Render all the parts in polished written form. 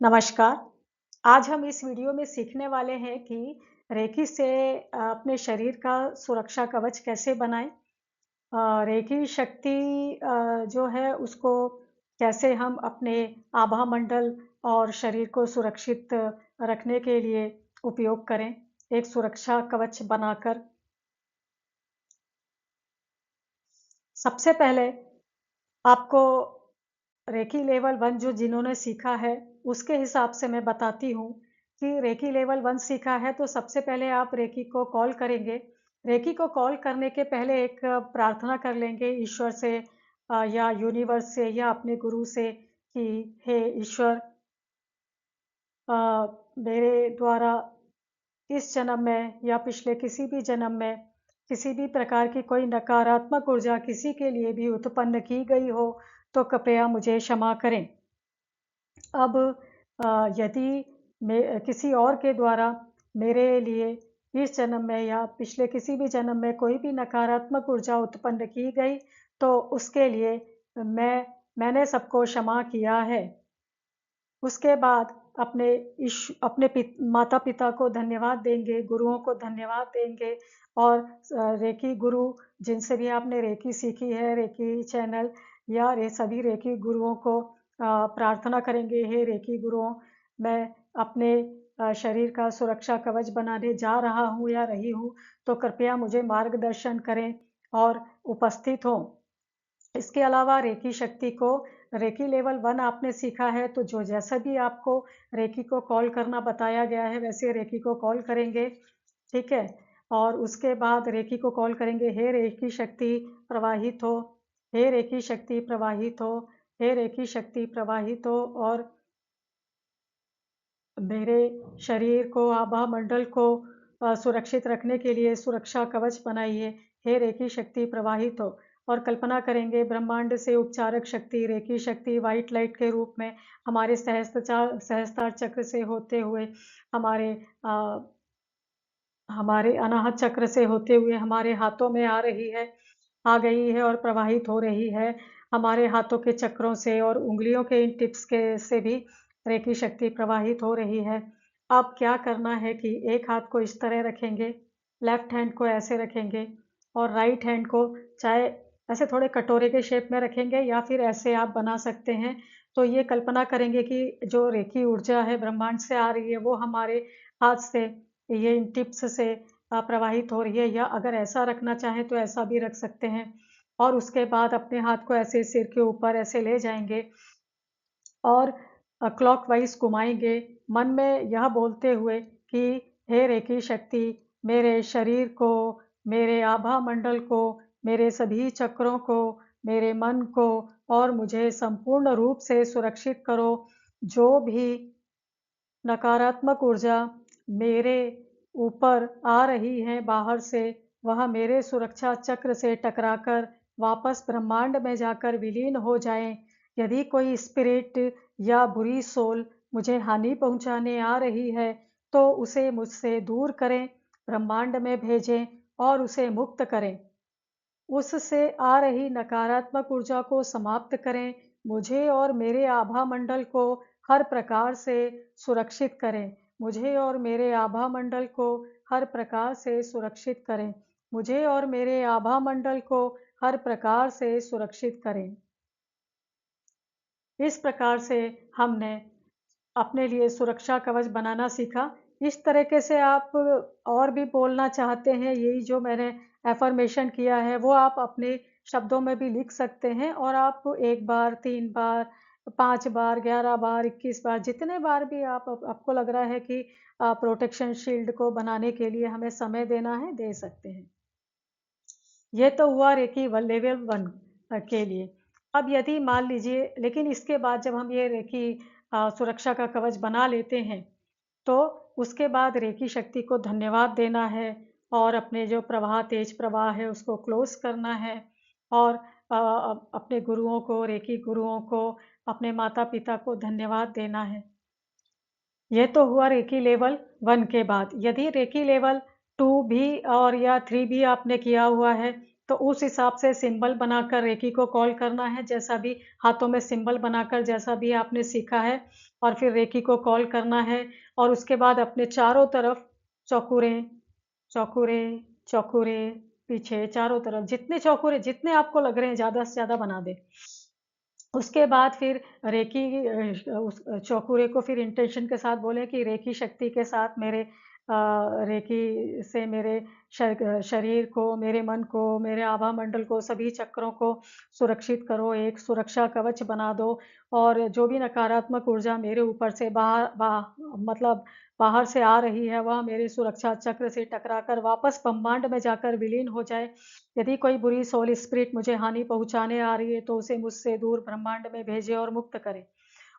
नमस्कार। आज हम इस वीडियो में सीखने वाले हैं कि रेकी से अपने शरीर का सुरक्षा कवच कैसे बनाएं। रेकी शक्ति जो है उसको कैसे हम अपने आभा मंडल और शरीर को सुरक्षित रखने के लिए उपयोग करें, एक सुरक्षा कवच बनाकर। सबसे पहले आपको रेकी लेवल 1 जो जिन्होंने सीखा है, उसके हिसाब से मैं बताती हूँ कि रेकी लेवल 1 सीखा है तो सबसे पहले आप रेकी को कॉल करेंगे। रेकी को कॉल करने के पहले एक प्रार्थना कर लेंगे ईश्वर से या यूनिवर्स से या अपने गुरु से कि हे ईश्वर, अ, मेरे द्वारा इस जन्म में या पिछले किसी भी जन्म में किसी भी प्रकार की कोई नकारात्मक ऊर्जा किसी के लिए भी उत्पन्न की गई हो, तो कृपया मुझे क्षमा करें। अब यदि किसी और के द्वारा मेरे लिए इस जन्म में या पिछले किसी भी जन्म में कोई भी नकारात्मक ऊर्जा उत्पन्न की गई, तो उसके लिए मैंने सबको क्षमा किया है। उसके बाद अपने माता पिता को धन्यवाद देंगे, गुरुओं को धन्यवाद देंगे और रेकी गुरु जिनसे भी आपने रेकी सीखी है, रेकी चैनल या सभी रेकी गुरुओं को प्रार्थना करेंगे, हे रेकी गुरुओं, मैं अपने शरीर का सुरक्षा कवच बनाने जा रहा हूँ या रही हूँ, तो कृपया मुझे मार्गदर्शन करें और उपस्थित हों। इसके अलावा रेकी शक्ति को रेकी लेवल 1 आपने सीखा है, तो जो जैसा भी आपको रेकी को कॉल करना बताया गया है, वैसे रेकी को कॉल करेंगे, ठीक है? और उसके बाद रेकी को कॉल करेंगे, हे रेकी शक्ति प्रवाहित हो, हे रेकी शक्ति प्रवाहित हो, हे रेकी शक्ति प्रवाहित हो और मेरे शरीर को, आभा मंडल को सुरक्षित रखने के लिए सुरक्षा कवच बनाइए, हे रेकी शक्ति प्रवाहित हो। और कल्पना करेंगे ब्रह्मांड से उपचारक शक्ति, रेकी शक्ति व्हाइट लाइट के रूप में हमारे सहस्त्रार चक्र से होते हुए हमारे अ, हमारे अनाहत चक्र से होते हुए हमारे हाथों में आ गई है और प्रवाहित हो रही है। हमारे हाथों के चक्रों से और उँगलियों के इन टिप्स के से भी रेकी शक्ति प्रवाहित हो रही है। अब क्या करना है कि एक हाथ को इस तरह रखेंगे, लेफ्ट हैंड को ऐसे रखेंगे और राइट हैंड को चाहे ऐसे थोड़े कटोरे के शेप में रखेंगे या फिर ऐसे आप बना सकते हैं। तो ये कल्पना करेंगे कि जो रेकी ऊर्जा है ब्रह्मांड से आ रही है, वो हमारे हाथ से ये इन टिप्स से प्रवाहित हो रही है, या अगर ऐसा रखना चाहें तो ऐसा भी रख सकते हैं। और उसके बाद अपने हाथ को ऐसे सिर के ऊपर ऐसे ले जाएंगे और क्लॉकवाइज घुमाएंगे, मन में यह बोलते हुए कि हे रेकी शक्ति, मेरे शरीर को, मेरे आभा मंडल को, मेरे सभी चक्रों को, मेरे मन को और मुझे संपूर्ण रूप से सुरक्षित करो। जो भी नकारात्मक ऊर्जा मेरे ऊपर आ रही है बाहर से, वह मेरे सुरक्षा चक्र से टकराकर वापस ब्रह्मांड में जाकर विलीन हो जाएं। यदि कोई स्पिरिट या बुरी सोल मुझे हानि पहुंचाने आ रही है, तो उसे मुझसे दूर करें, ब्रह्मांड में भेजें और उसे मुक्त करें। उससे आ रही नकारात्मक ऊर्जा को समाप्त करें, मुझे और मेरे आभा मंडल को हर प्रकार से सुरक्षित करें, मुझे और मेरे आभा मंडल को हर प्रकार से सुरक्षित करें, मुझे और मेरे आभा मंडल को हर प्रकार से सुरक्षित करें। इस प्रकार से हमने अपने लिए सुरक्षा कवच बनाना सीखा। इस तरीके से आप और भी बोलना चाहते हैं, यही जो मैंने अफ़र्मेशन किया है, वो आप अपने शब्दों में भी लिख सकते हैं और आप 1 बार, 3 बार, 5 बार, 11 बार, 21 बार, जितने बार भी आपको लग रहा है कि प्रोटेक्शन शील्ड को बनाने के लिए हमें समय देना है, दे सकते हैं। ये तो हुआ रेकी वन लेवल 1 के लिए। अब यदि मान लीजिए, लेकिन इसके बाद जब हम ये रेकी सुरक्षा का कवच बना लेते हैं, तो उसके बाद रेकी शक्ति को धन्यवाद देना है और अपने जो प्रवाह तेज प्रवाह है उसको क्लोज करना है और अपने गुरुओं को, रेकी गुरुओं को, अपने माता पिता को धन्यवाद देना है। ये तो हुआ रेकी लेवल 1 के बाद। यदि रेकी लेवल 2 भी और या 3 भी आपने किया हुआ है, तो उस हिसाब से सिंबल बनाकर रेकी को कॉल करना है, जैसा भी हाथों में सिंबल बनाकर जैसा भी आपने सीखा है, और फिर रेकी को कॉल करना है। और उसके बाद अपने चारों तरफ चौकुरे, चौकुरे, चौकुरे, पीछे चारों तरफ जितने चौकुरे, जितने आपको लग रहे हैं ज़्यादा से ज़्यादा बना दे। उसके बाद फिर रेकी उस चौखुरे को फिर इंटेंशन के साथ बोले कि रेकी शक्ति के साथ मेरे रेकी से मेरे शरीर को, मेरे मन को, मेरे आभा मंडल को, सभी चक्रों को सुरक्षित करो, एक सुरक्षा कवच बना दो। और जो भी नकारात्मक ऊर्जा मेरे ऊपर से मतलब बाहर से आ रही है, वह मेरे सुरक्षा चक्र से टकराकर वापस ब्रह्मांड में जाकर विलीन हो जाए। यदि कोई बुरी सोल स्पिरिट मुझे हानि पहुंचाने आ रही है, तो उसे मुझसे दूर ब्रह्मांड में भेजे और मुक्त करे।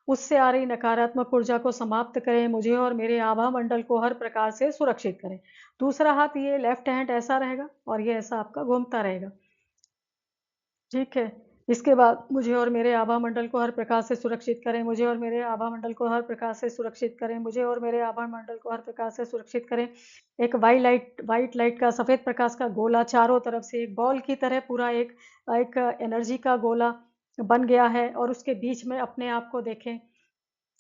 उससे आ रही नकारात्मक ऊर्जा को समाप्त करें, मुझे और मेरे आभा मंडल को हर प्रकार से सुरक्षित करें। दूसरा हाथ, ये लेफ्ट हैंड ऐसा रहेगा और ये ऐसा आपका घूमता रहेगा। ठीक है। इसके बाद मुझे और मेरे आभा मंडल को हर प्रकार से सुरक्षित करें, मुझे और मेरे आभा मंडल को हर प्रकार से सुरक्षित करें, मुझे और मेरे आभा मंडल को हर प्रकार से सुरक्षित करें। एक व्हाइट लाइट का, सफेद प्रकाश का गोला चारों तरफ से एक बॉल की तरह पूरा एक एक एनर्जी का गोला बन गया है। और उसके बीच में अपने आप को देखें,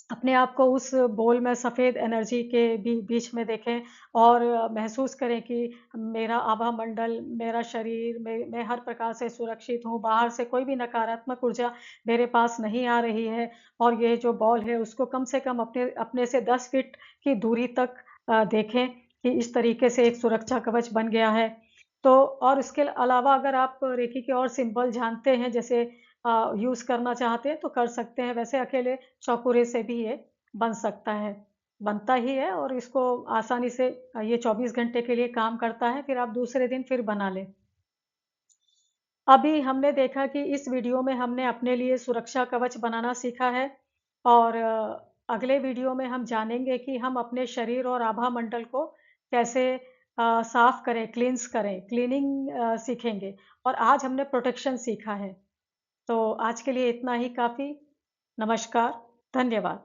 अपने आप को उस बॉल में सफ़ेद एनर्जी के बीच में देखें, और महसूस करें कि मेरा आभा मंडल, मेरा शरीर, मैं हर प्रकार से सुरक्षित हूँ, बाहर से कोई भी नकारात्मक ऊर्जा मेरे पास नहीं आ रही है। और ये जो बॉल है उसको कम से कम अपने अपने से 10 फीट की दूरी तक देखें कि इस तरीके से एक सुरक्षा कवच बन गया है। तो और इसके अलावा अगर आप रेकी के और सिंबल जानते हैं, जैसे यूज़ करना चाहते हैं तो कर सकते हैं। वैसे अकेले चौकुरे से भी ये बन सकता है, बनता ही है, और इसको आसानी से ये 24 घंटे के लिए काम करता है, फिर आप दूसरे दिन फिर बना लें। अभी हमने देखा कि इस वीडियो में हमने अपने लिए सुरक्षा कवच बनाना सीखा है, और अगले वीडियो में हम जानेंगे कि हम अपने शरीर और आभा मंडल को कैसे साफ करें, क्लींस करें, क्लीनिंग सीखेंगे। और आज हमने प्रोटेक्शन सीखा है। तो आज के लिए इतना ही काफ़ी। नमस्कार, धन्यवाद।